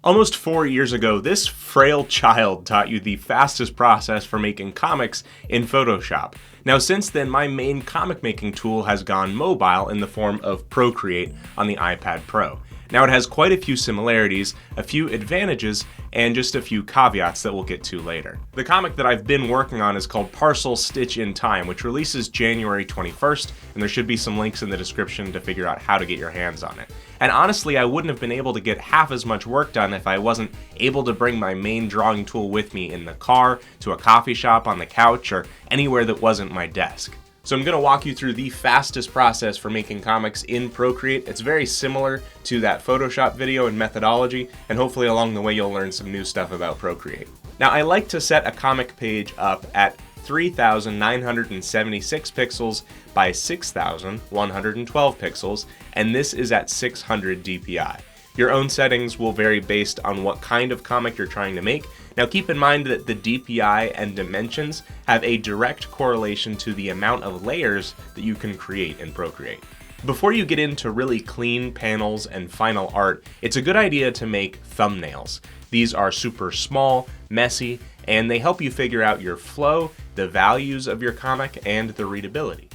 Almost 4 years ago, this frail child taught you the fastest process for making comics in Photoshop. Now since then, my main comic making tool has gone mobile in the form of Procreate on the iPad Pro. Now it has quite a few similarities, a few advantages, and just a few caveats that we'll get to later. The comic that I've been working on is called Parcel Stitch in Time, which releases January 21st, and there should be some links in the description to figure out how to get your hands on it. And honestly, I wouldn't have been able to get half as much work done if I wasn't able to bring my main drawing tool with me in the car, to a coffee shop, on the couch, or anywhere that wasn't my desk. So I'm going to walk you through the fastest process for making comics in Procreate. It's very similar to that Photoshop video and methodology, and hopefully along the way you'll learn some new stuff about Procreate. Now I like to set a comic page up at 3,976 pixels by 6,112 pixels, and this is at 600 dpi. Your own settings will vary based on what kind of comic you're trying to make. Now keep in mind that the DPI and dimensions have a direct correlation to the amount of layers that you can create in Procreate. Before you get into really clean panels and final art, it's a good idea to make thumbnails. These are super small, messy, and they help you figure out your flow, the values of your comic, and the readability.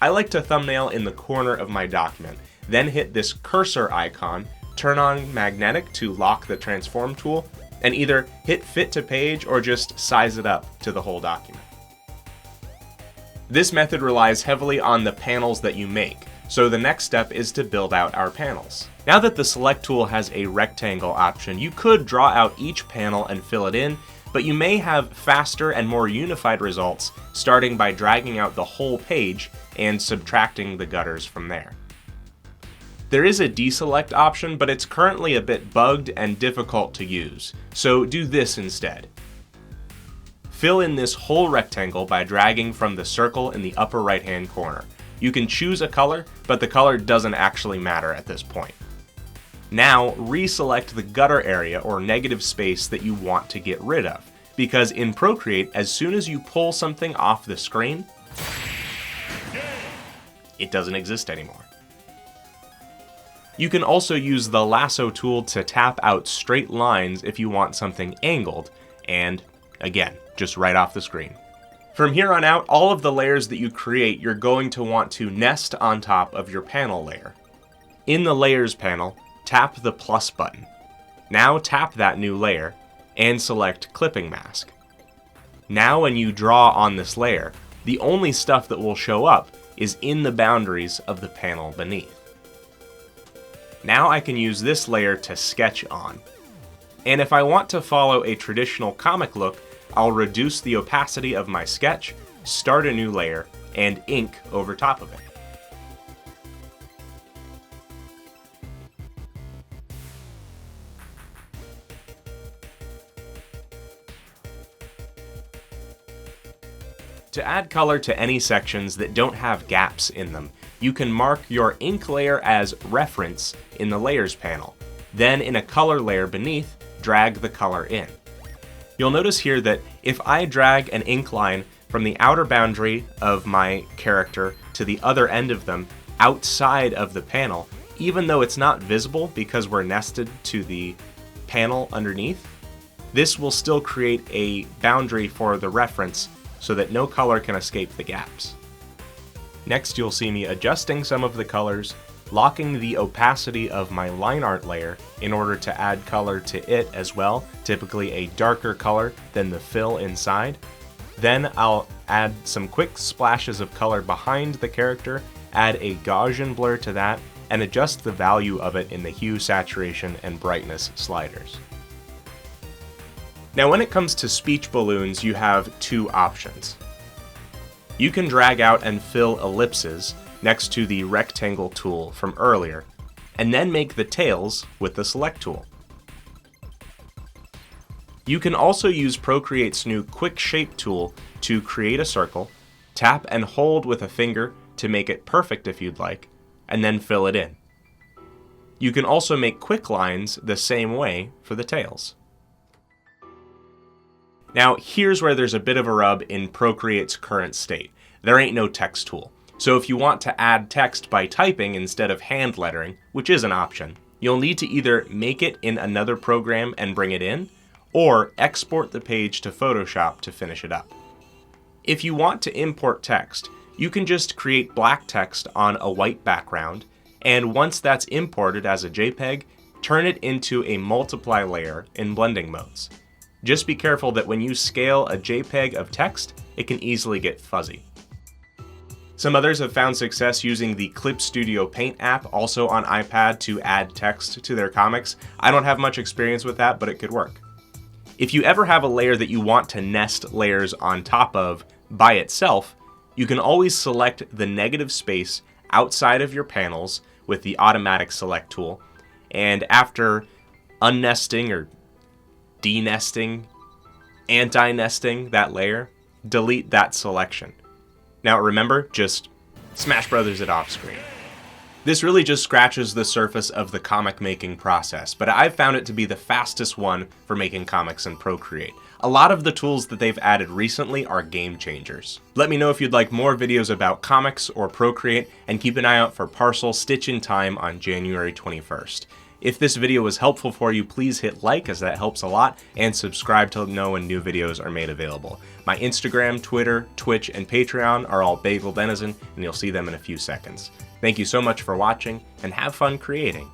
I like to thumbnail in the corner of my document, then hit this cursor icon, turn on magnetic to lock the transform tool, and either hit fit to page or just size it up to the whole document. This method relies heavily on the panels that you make, so the next step is to build out our panels. Now that the select tool has a rectangle option, you could draw out each panel and fill it in, but you may have faster and more unified results starting by dragging out the whole page and subtracting the gutters from there. There is a deselect option, but it's currently a bit bugged and difficult to use, so do this instead. Fill in this whole rectangle by dragging from the circle in the upper right hand corner. You can choose a color, but the color doesn't actually matter at this point. Now reselect the gutter area or negative space that you want to get rid of, because in Procreate, as soon as you pull something off the screen, it doesn't exist anymore. You can also use the lasso tool to tap out straight lines if you want something angled, and again, just right off the screen. From here on out, all of the layers that you create, you're going to want to nest on top of your panel layer. In the Layers panel, tap the plus button. Now tap that new layer and select Clipping Mask. Now when you draw on this layer, the only stuff that will show up is in the boundaries of the panel beneath. Now I can use this layer to sketch on. And if I want to follow a traditional comic look, I'll reduce the opacity of my sketch, start a new layer, and ink over top of it. To add color to any sections that don't have gaps in them, you can mark your ink layer as Reference in the Layers panel. Then in a color layer beneath, drag the color in. You'll notice here that if I drag an ink line from the outer boundary of my character to the other end of them outside of the panel, even though it's not visible because we're nested to the panel underneath, this will still create a boundary for the reference so that no color can escape the gaps. Next, you'll see me adjusting some of the colors, locking the opacity of my line art layer in order to add color to it as well, typically a darker color than the fill inside. Then I'll add some quick splashes of color behind the character, add a Gaussian blur to that, and adjust the value of it in the hue, saturation, and brightness sliders. Now when it comes to speech balloons, you have two options. You can drag out and fill ellipses next to the rectangle tool from earlier, and then make the tails with the select tool. You can also use Procreate's new Quick Shape tool to create a circle, tap and hold with a finger to make it perfect if you'd like, and then fill it in. You can also make quick lines the same way for the tails. Now here's where there's a bit of a rub in Procreate's current state. There ain't no text tool. So if you want to add text by typing instead of hand lettering, which is an option, you'll need to either make it in another program and bring it in, or export the page to Photoshop to finish it up. If you want to import text, you can just create black text on a white background, and once that's imported as a JPEG, turn it into a multiply layer in blending modes. Just be careful that when you scale a JPEG of text, it can easily get fuzzy. Some others have found success using the Clip Studio Paint app, also on iPad, to add text to their comics. I don't have much experience with that, but it could work. If you ever have a layer that you want to nest layers on top of by itself, you can always select the negative space outside of your panels with the automatic select tool, and after unnesting or denesting, anti-nesting that layer, delete that selection. Now remember, just Smash Brothers it off screen. This really just scratches the surface of the comic making process, but I've found it to be the fastest one for making comics in Procreate. A lot of the tools that they've added recently are game changers. Let me know if you'd like more videos about comics or Procreate, and keep an eye out for Parcel Stitch in Time on January 21st. If this video was helpful for you, please hit like, as that helps a lot, and subscribe to know when new videos are made available. My Instagram, Twitter, Twitch, and Patreon are all Bagel Denizen, and you'll see them in a few seconds. Thank you so much for watching, and have fun creating.